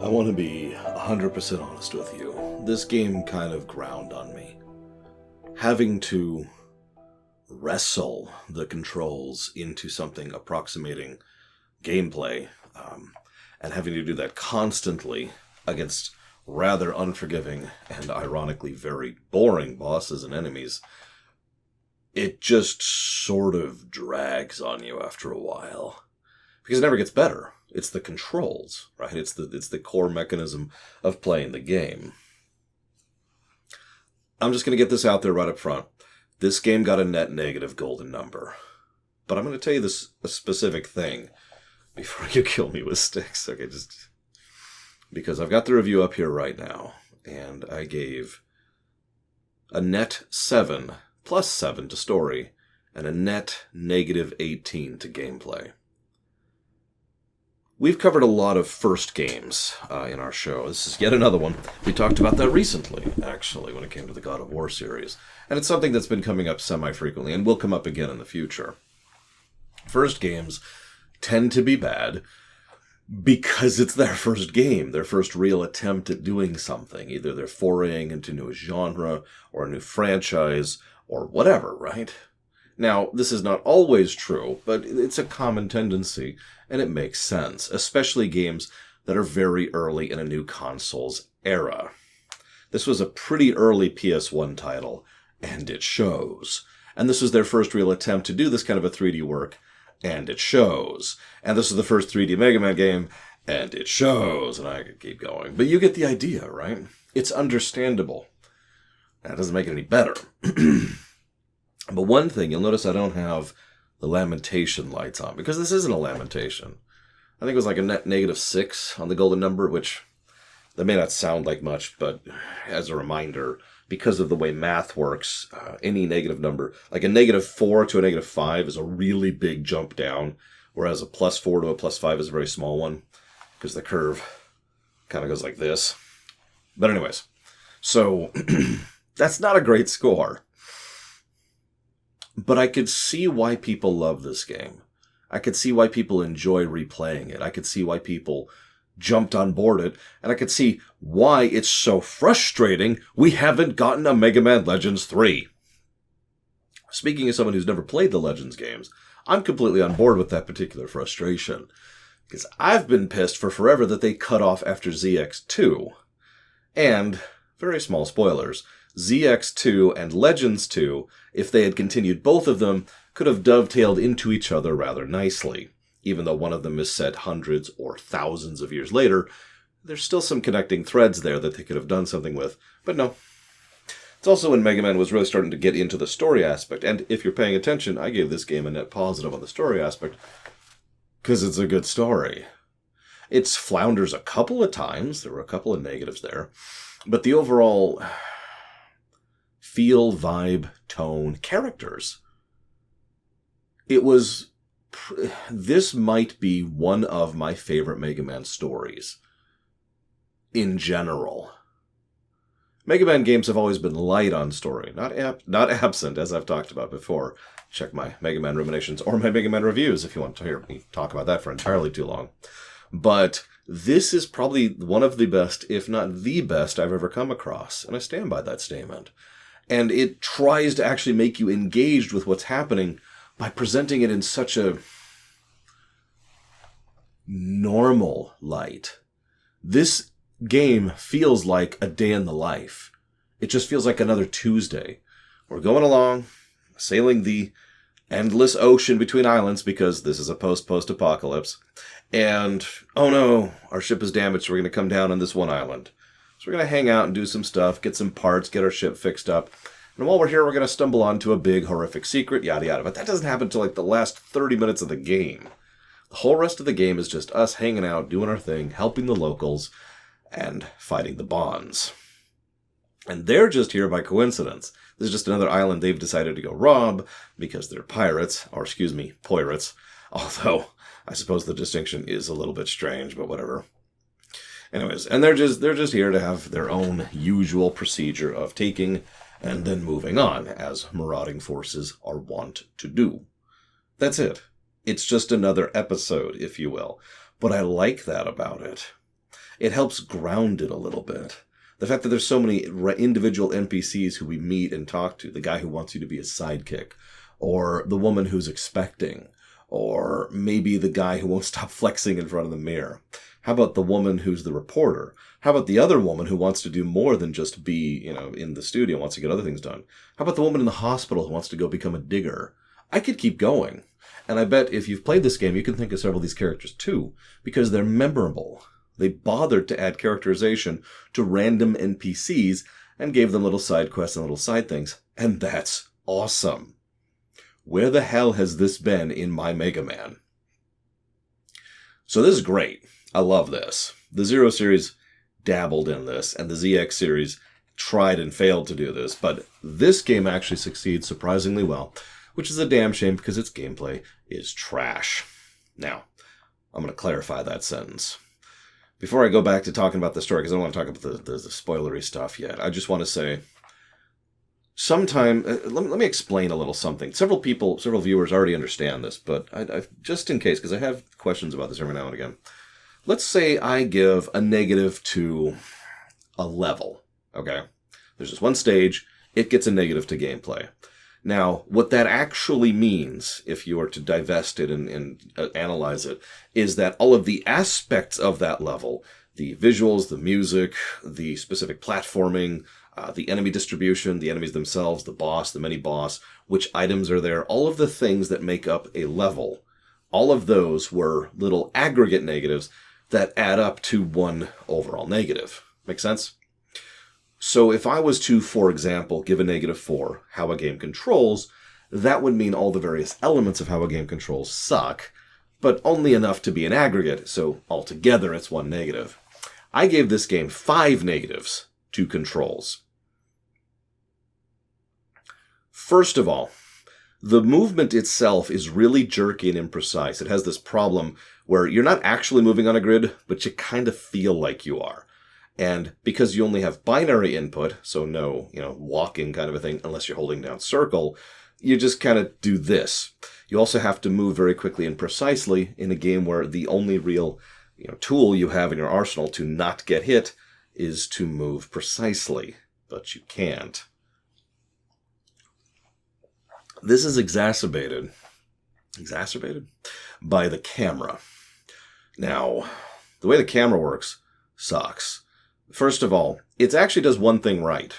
I want to be 100% honest with you. This game kind of ground on me. Having to wrestle the controls into something approximating gameplay, and having to do that constantly against rather unforgiving and ironically very boring bosses and enemies, it just sort of drags on you after a while. Because it never gets better. It's the controls, right? It's the core mechanism of playing the game. I'm just going to get this out there right up front. This game got a net negative golden number. But I'm going to tell you a specific thing before you kill me with sticks. Okay, just because I've got the review up here right now, and I gave a net 7 plus 7 to story and a net negative 18 to gameplay. We've covered a lot of first games in our show. This is yet another one. We talked about that recently, actually, when it came to the God of War series. And it's something that's been coming up semi-frequently and will come up again in the future. First games tend to be bad because it's their first game, their first real attempt at doing something. Either they're foraying into a new genre or a new franchise or whatever, right? Now, this is not always true, but it's a common tendency, and it makes sense, especially games that are very early in a new console's era. This was a pretty early PS1 title, and it shows. And this was their first real attempt to do this kind of a 3D work, and it shows. And this was the first 3D Mega Man game, and it shows. And I could keep going. But you get the idea, right? It's understandable. That doesn't make it any better. But one thing, you'll notice I don't have the lamentation lights on, because this isn't a lamentation. I think it was like a net negative 6 on the golden number, which that may not sound like much, but as a reminder, because of the way math works, any negative number, like a negative 4 to a negative 5 is a really big jump down, whereas a plus 4 to a plus 5 is a very small one, because the curve kind of goes like this. But anyways, so that's not a great score. But I could see why people love this game. I could see why people enjoy replaying it. I could see why people jumped on board it. And I could see why it's so frustrating we haven't gotten a Mega Man Legends 3. Speaking as someone who's never played the Legends games, I'm completely on board with that particular frustration. Because I've been pissed for forever that they cut off after ZX2. And, very small spoilers, ZX2 and Legends 2, if they had continued both of them, could have dovetailed into each other rather nicely. Even though one of them is set hundreds or thousands of years later, there's still some connecting threads there that they could have done something with. But no. It's also when Mega Man was really starting to get into the story aspect. And if you're paying attention, I gave this game a net positive on the story aspect, because it's a good story. It flounders a couple of times. There were a couple of negatives there. But the overall feel, vibe, tone, characters. This might be one of my favorite Mega Man stories. In general. Mega Man games have always been light on story, not absent, as I've talked about before. Check my Mega Man Ruminations or my Mega Man reviews if you want to hear me talk about that for entirely too long. But this is probably one of the best, if not the best, I've ever come across, and I stand by that statement. And it tries to actually make you engaged with what's happening by presenting it in such a normal light. This game feels like a day in the life. It just feels like another Tuesday. We're going along, sailing the endless ocean between islands, because this is a post-apocalypse. And, oh no, our ship is damaged, so we're going to come down on this one island. So we're going to hang out and do some stuff, get some parts, get our ship fixed up. And while we're here, we're going to stumble onto a big, horrific secret, yada yada. But that doesn't happen until like the last 30 minutes of the game. The whole rest of the game is just us hanging out, doing our thing, helping the locals, and fighting the Bonds. And they're just here by coincidence. This is just another island they've decided to go rob, because they're pirates, or excuse me, poirates. Although, I suppose the distinction is a little bit strange, but whatever. Anyways, and they're just here to have their own usual procedure of taking and then moving on, as marauding forces are wont to do. That's it. It's just another episode, if you will. But I like that about it. It helps ground it a little bit. The fact that there's so many individual NPCs who we meet and talk to, the guy who wants you to be his sidekick, or the woman who's expecting, or maybe the guy who won't stop flexing in front of the mirror. How about the woman who's the reporter? How about the other woman who wants to do more than just be, in the studio, wants to get other things done? How about the woman in the hospital who wants to go become a digger? I could keep going. And I bet if you've played this game, you can think of several of these characters too, because they're memorable. They bothered to add characterization to random NPCs and gave them little side quests and little side things. And that's awesome. Where the hell has this been in my Mega Man? So this is great. I love this. The Zero series dabbled in this, and the ZX series tried and failed to do this, but this game actually succeeds surprisingly well, which is a damn shame because its gameplay is trash. Now, I'm going to clarify that sentence. Before I go back to talking about the story, because I don't want to talk about the spoilery stuff yet, I just want to say, let me explain a little something. Several viewers already understand this, but I just in case, because I have questions about this every now and again. Let's say I give a negative to a level, okay? There's just one stage, it gets a negative to gameplay. Now, what that actually means, if you were to divest it and analyze it, is that all of the aspects of that level, the visuals, the music, the specific platforming, the enemy distribution, the enemies themselves, the boss, the mini-boss, which items are there, all of the things that make up a level, all of those were little aggregate negatives that add up to one overall negative. Make sense? So if I was to, for example, give a negative for how a game controls, that would mean all the various elements of how a game controls suck, but only enough to be an aggregate, so altogether it's one negative. I gave this game 5 negatives to controls. First of all, the movement itself is really jerky and imprecise. It has this problem where you're not actually moving on a grid, but you kind of feel like you are. And because you only have binary input, so no, walking kind of a thing, unless you're holding down circle, you just kind of do this. You also have to move very quickly and precisely in a game where the only real tool you have in your arsenal to not get hit is to move precisely, but you can't. This is exacerbated by the camera. Now, the way the camera works sucks. First of all, it actually does one thing right,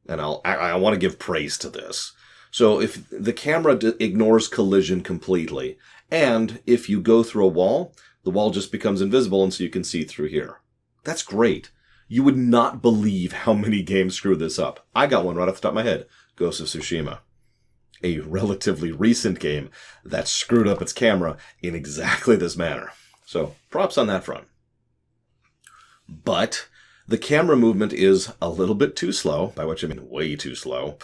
and I want to give praise to this. So if the camera ignores collision completely, and if you go through a wall, the wall just becomes invisible and so you can see through here. That's great. You would not believe how many games screw this up. I got one right off the top of my head, Ghost of Tsushima. A relatively recent game that screwed up its camera in exactly this manner. So, props on that front. But the camera movement is a little bit too slow, by which I mean way too slow.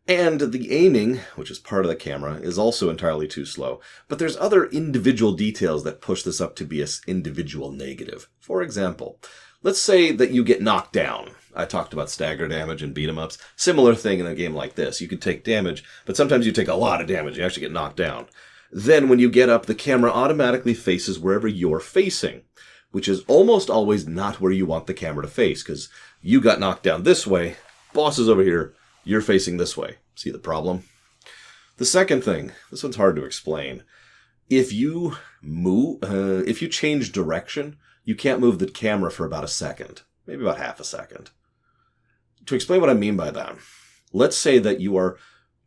And the aiming, which is part of the camera, is also entirely too slow. But there's other individual details that push this up to be an individual negative. For example, let's say that you get knocked down. I talked about stagger damage and beat-em-ups. Similar thing in a game like this. You can take damage, but sometimes you take a lot of damage. You actually get knocked down. Then when you get up, the camera automatically faces wherever you're facing, which is almost always not where you want the camera to face, because you got knocked down this way, boss is over here, you're facing this way. See the problem? The second thing, this one's hard to explain. If you change direction, you can't move the camera for about a second, maybe about half a second. To explain what I mean by that, let's say that you are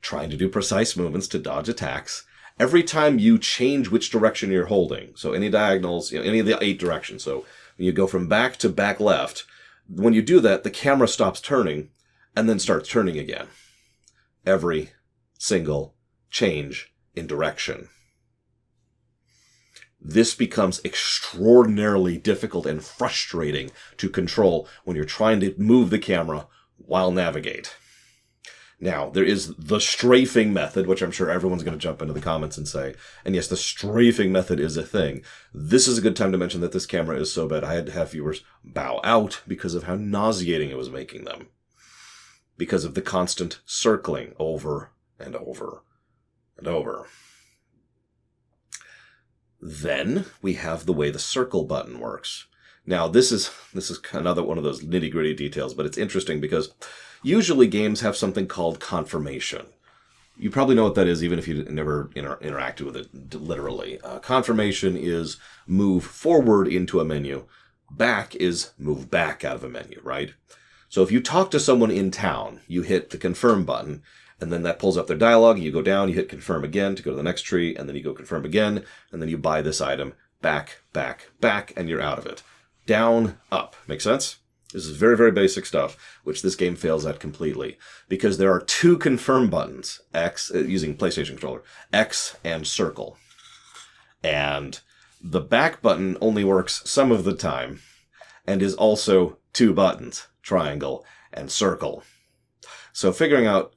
trying to do precise movements to dodge attacks. Every time you change which direction you're holding, so any diagonals, any of the 8 directions, so when you go from back to back left, when you do that, the camera stops turning and then starts turning again. Every single change in direction. This becomes extraordinarily difficult and frustrating to control when you're trying to move the camera while navigate. Now, there is the strafing method, which I'm sure everyone's going to jump into the comments and say, and yes, the strafing method is a thing. This is a good time to mention that this camera is so bad I had to have viewers bow out because of how nauseating it was making them. Because of the constant circling over and over and over. Then we have the way the circle button works. Now, this is another one of those nitty-gritty details, but it's interesting because usually games have something called confirmation. You probably know what that is, even if you never interacted with it literally. Confirmation is move forward into a menu. Back is move back out of a menu, right? So if you talk to someone in town, you hit the confirm button, and then that pulls up their dialogue, and you go down, you hit confirm again to go to the next tree, and then you go confirm again, and then you buy this item, back, back, back, and you're out of it. Down, up. Make sense? This is very, very basic stuff, which this game fails at completely, because there are two confirm buttons, X, using PlayStation controller, X and circle. And the back button only works some of the time, and is also two buttons, triangle and circle. So figuring out,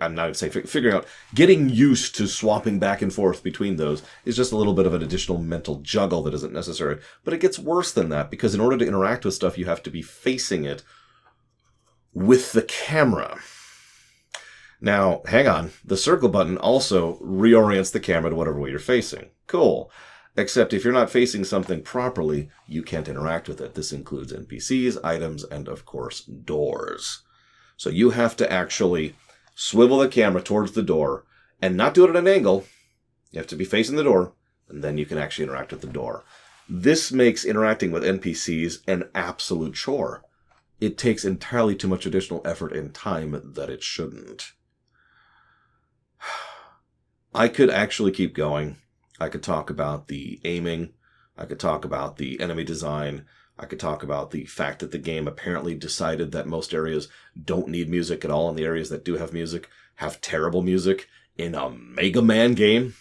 I'm not going to say figuring out, getting used to swapping back and forth between those is just a little bit of an additional mental juggle that isn't necessary. But it gets worse than that, because in order to interact with stuff, you have to be facing it with the camera. Now, hang on. The circle button also reorients the camera to whatever way you're facing. Cool. Except if you're not facing something properly, you can't interact with it. This includes NPCs, items, and of course, doors. So you have to actually swivel the camera towards the door and not do it at an angle. You have to be facing the door, and then you can actually interact with the door. This makes interacting with NPCs an absolute chore. It takes entirely too much additional effort and time that it shouldn't. I could actually keep going. I could talk about the aiming. I could talk about the enemy design. I could talk about the fact that the game apparently decided that most areas don't need music at all, and the areas that do have music have terrible music in a Mega Man game.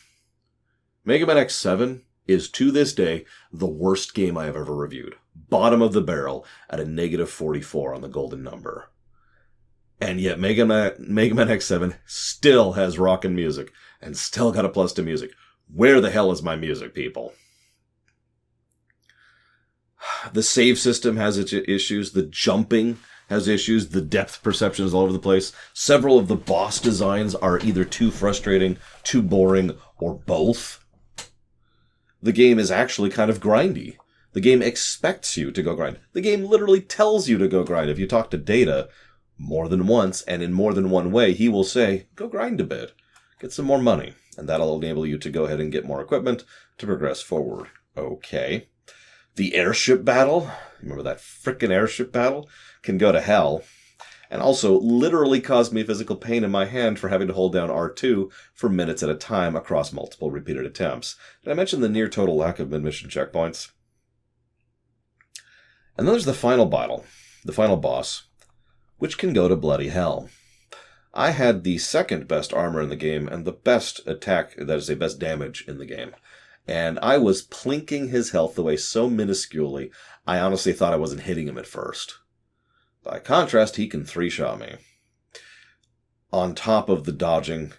Mega Man X7 is, to this day, the worst game I have ever reviewed. Bottom of the barrel at a negative 44 on the golden number. And yet Mega Man X7 still has rockin' music, and still got a plus to music. Where the hell is my music, people? The save system has its issues. The jumping has issues. The depth perception is all over the place. Several of the boss designs are either too frustrating, too boring, or both. The game is actually kind of grindy. The game expects you to go grind. The game literally tells you to go grind. If you talk to Data more than once, and in more than one way, he will say, go grind a bit. Get some more money. And that'll enable you to go ahead and get more equipment to progress forward. Okay. The airship battle, remember that frickin' airship battle, can go to hell. And also literally caused me physical pain in my hand for having to hold down R2 for minutes at a time across multiple repeated attempts. Did I mention the near total lack of mid-mission checkpoints? And then there's the final battle, the final boss, which can go to bloody hell. I had the second best armor in the game and the best attack, that is, the best damage in the game. And I was plinking his health away so minusculely, I honestly thought I wasn't hitting him at first. By contrast, he can three-shot me. On top of the dodging,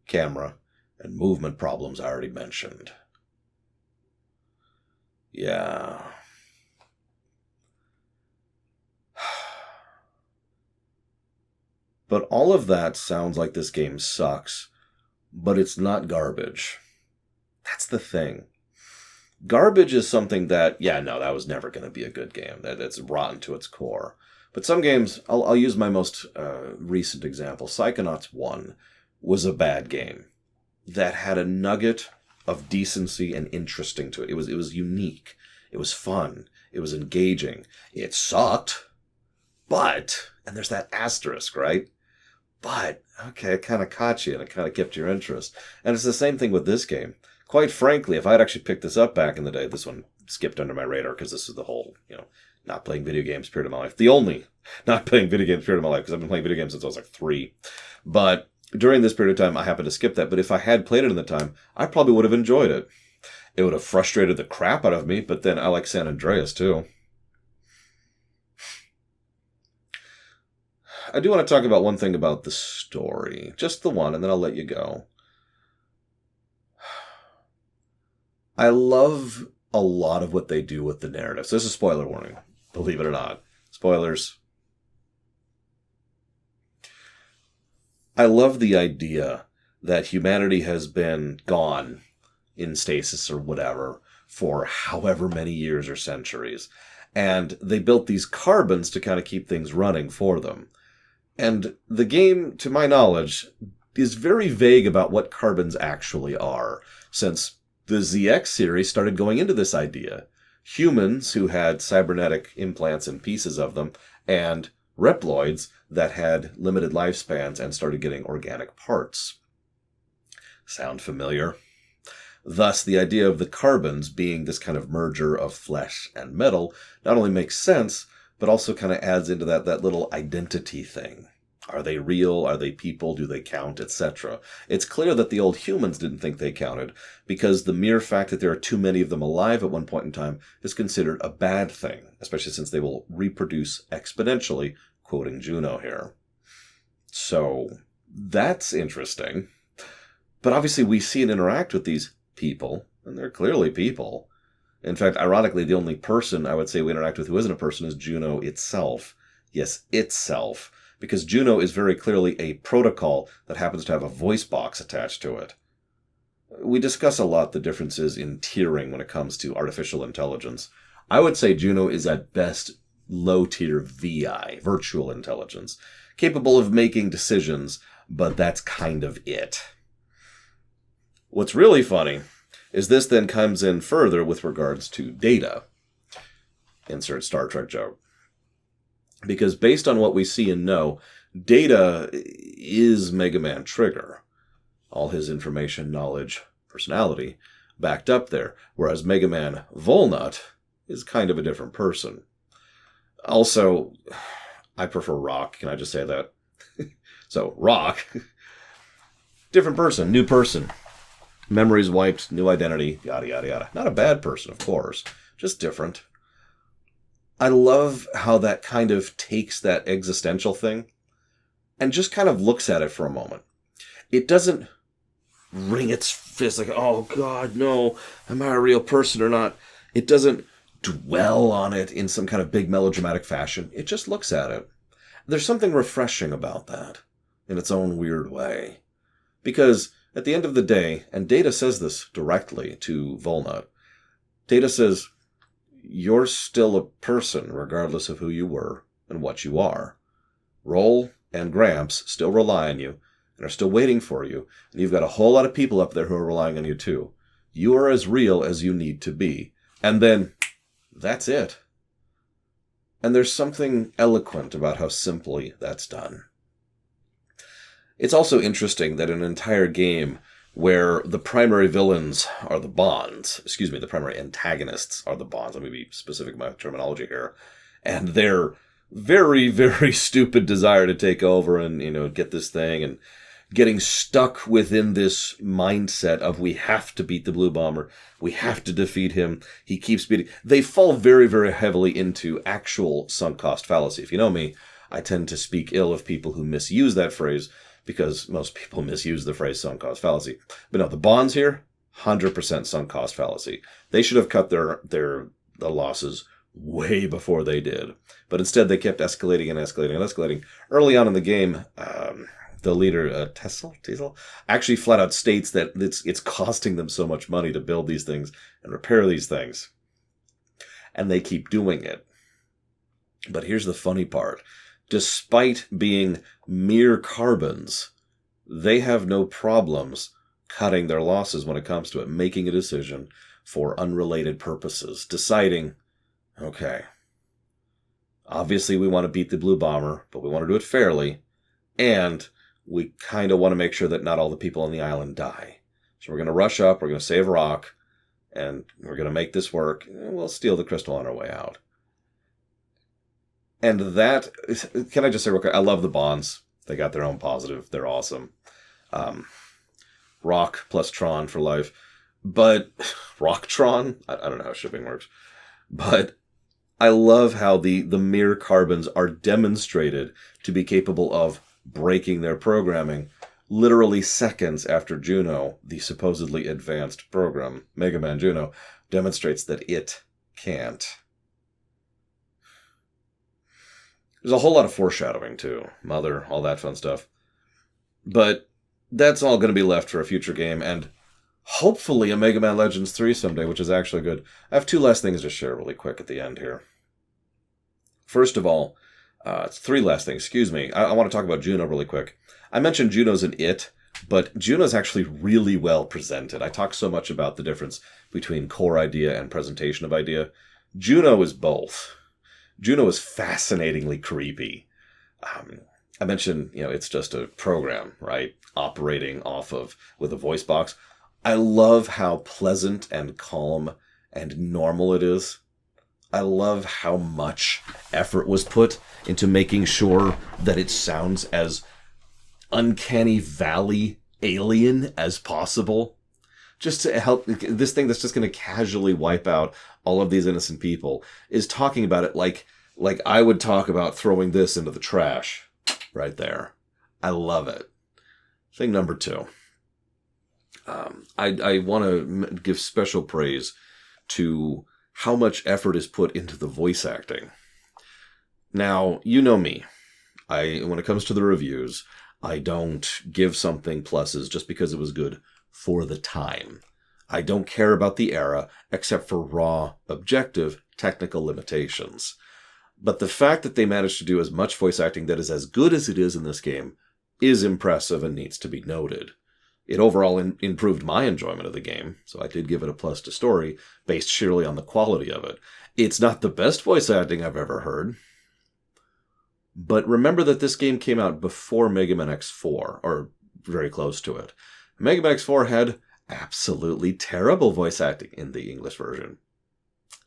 camera, and movement problems I already mentioned. Yeah. But all of that sounds like this game sucks, but it's not garbage. That's the thing. Garbage is something that, that was never going to be a good game. That's rotten to its core. But some games, I'll use my most recent example. Psychonauts 1 was a bad game that had a nugget of decency and interesting to it. It was unique. It was fun. It was engaging. It sucked. But, and there's that asterisk, right? But, okay, it kind of caught you and it kind of kept your interest. And it's the same thing with this game. Quite frankly, if I'd actually picked this up back in the day, this one skipped under my radar because this is the whole, not playing video games period of my life. The only not playing video games period of my life, because I've been playing video games since I was like 3. But during this period of time, I happened to skip that. But if I had played it in the time, I probably would have enjoyed it. It would have frustrated the crap out of me, but then I like San Andreas too. I do want to talk about one thing about the story. Just the one, and then I'll let you go. I love a lot of what they do with the narrative. So this is a spoiler warning, believe it or not. Spoilers. I love the idea that humanity has been gone in stasis or whatever for however many years or centuries. And they built these carbons to kind of keep things running for them. And the game, to my knowledge, is very vague about what carbons actually are, since the ZX series started going into this idea. Humans who had cybernetic implants and pieces of them, and Reploids that had limited lifespans and started getting organic parts. Sound familiar? Thus, the idea of the carbons being this kind of merger of flesh and metal not only makes sense, but also kind of adds into that little identity thing. Are they real? Are they people? Do they count? Etc. It's clear that the old humans didn't think they counted, because the mere fact that there are too many of them alive at one point in time is considered a bad thing, especially since they will reproduce exponentially, quoting Juno here. So, that's interesting. But obviously we see and interact with these people, and they're clearly people. In fact, ironically, the only person I would say we interact with who isn't a person is Juno itself. Yes, itself. Because Juno is very clearly a protocol that happens to have a voice box attached to it. We discuss a lot the differences in tiering when it comes to artificial intelligence. I would say Juno is at best low-tier VI, virtual intelligence, capable of making decisions, but that's kind of it. What's really funny is this then comes in further with regards to Data. Insert Star Trek joke. Because based on what we see and know, Data is Mega Man Trigger. All his information, knowledge, personality backed up there. Whereas Mega Man Volnut is kind of a different person. Also, I prefer Rock. Can I just say that? So, Rock, different person, new person. Memories wiped, new identity, yada, yada, yada. Not a bad person, of course. Just different. I love how that kind of takes that existential thing and just kind of looks at it for a moment. It doesn't wring its fist like, oh God, no, am I a real person or not? It doesn't dwell on it in some kind of big melodramatic fashion. It just looks at it. There's something refreshing about that in its own weird way. Because at the end of the day, and Data says this directly to Volnut, Data says, you're still a person regardless of who you were and what you are. Roll and Gramps still rely on you and are still waiting for you, and you've got a whole lot of people up there who are relying on you too. You are as real as you need to be. And then, that's it. And there's something eloquent about how simply that's done. It's also interesting that an entire game where the primary villains are the Bonds, the primary antagonists are the Bonds, let me be specific in my terminology here, and their very, very stupid desire to take over and, get this thing, and getting stuck within this mindset of we have to beat the Blue Bomber, we have to defeat him, he keeps beating. They fall very, very heavily into actual sunk cost fallacy. If you know me, I tend to speak ill of people who misuse that phrase, because most people misuse the phrase sunk cost fallacy. But no, the Bonds here, 100% sunk cost fallacy. They should have cut the losses way before they did. But instead, they kept escalating and escalating and escalating. Early on in the game, the leader, Teasel, actually flat out states that it's costing them so much money to build these things and repair these things. And they keep doing it. But here's the funny part. Despite being mere carbons, they have no problems cutting their losses when it comes to it, making a decision for unrelated purposes, deciding, okay, obviously we want to beat the Blue Bomber, but we want to do it fairly, and we kind of want to make sure that not all the people on the island die. So we're going to rush up, we're going to save Rock, and we're going to make this work, and we'll steal the crystal on our way out. And that, can I just say real quick, I love the Bonds. They got their own positive. They're awesome. Rock plus Tron for life. But, Rocktron? I don't know how shipping works. But I love how the mere carbons are demonstrated to be capable of breaking their programming literally seconds after Juno, the supposedly advanced program, Mega Man Juno, demonstrates that it can't. There's a whole lot of foreshadowing, too. Mother, all that fun stuff. But that's all going to be left for a future game, and hopefully a Mega Man Legends 3 someday, which is actually good. I have two last things to share really quick at the end here. First of all, three last things. Excuse me. I want to talk about Juno really quick. I mentioned Juno's an it, but Juno's actually really well presented. I talk so much about the difference between core idea and presentation of idea. Juno is both. Juno is fascinatingly creepy. I mentioned, it's just a program, right? Operating with a voice box. I love how pleasant and calm and normal it is. I love how much effort was put into making sure that it sounds as uncanny valley alien as possible. Just to help this thing that's just going to casually wipe out all of these innocent people is talking about it like I would talk about throwing this into the trash right there. I love it. Thing number 2. I want to give special praise to how much effort is put into the voice acting. Now, you know me. When it comes to the reviews, I don't give something pluses just because it was good for the time. I don't care about the era except for raw, objective, technical limitations. But the fact that they managed to do as much voice acting that is as good as it is in this game is impressive and needs to be noted. It overall improved my enjoyment of the game, so I did give it a plus to story, based sheerly on the quality of it. It's not the best voice acting I've ever heard. But remember that this game came out before Mega Man X4, or very close to it. Mega Man X4 had absolutely terrible voice acting in the English version.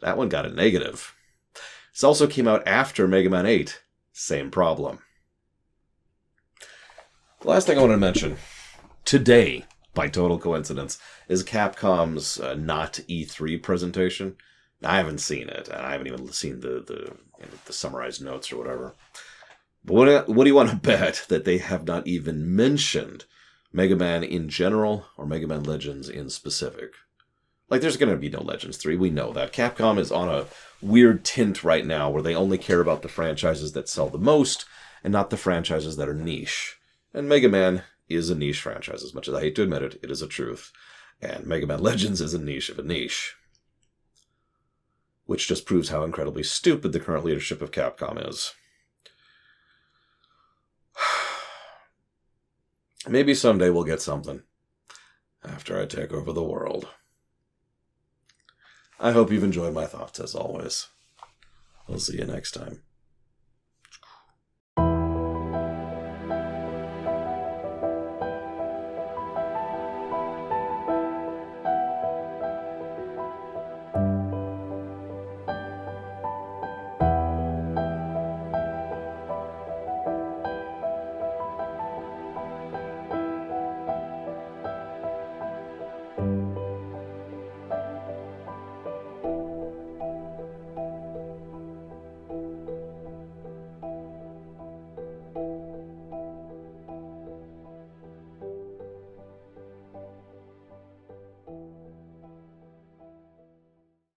That one got a negative. This also came out after Mega Man 8. Same problem. The last thing I want to mention today, by total coincidence, is Capcom's Not E3 presentation. I haven't seen it, and I haven't even seen the summarized notes or whatever. But what do you want to bet that they have not even mentioned Mega Man in general or Mega Man Legends in specific? Like, there's going to be no Legends 3. We know that. Capcom is on a weird tint right now where they only care about the franchises that sell the most and not the franchises that are niche. And Mega Man is a niche franchise. As much as I hate to admit it, it is a truth. And Mega Man Legends is a niche of a niche. Which just proves how incredibly stupid the current leadership of Capcom is. Maybe someday we'll get something. After I take over the world. I hope you've enjoyed my thoughts as always. I'll see you next time.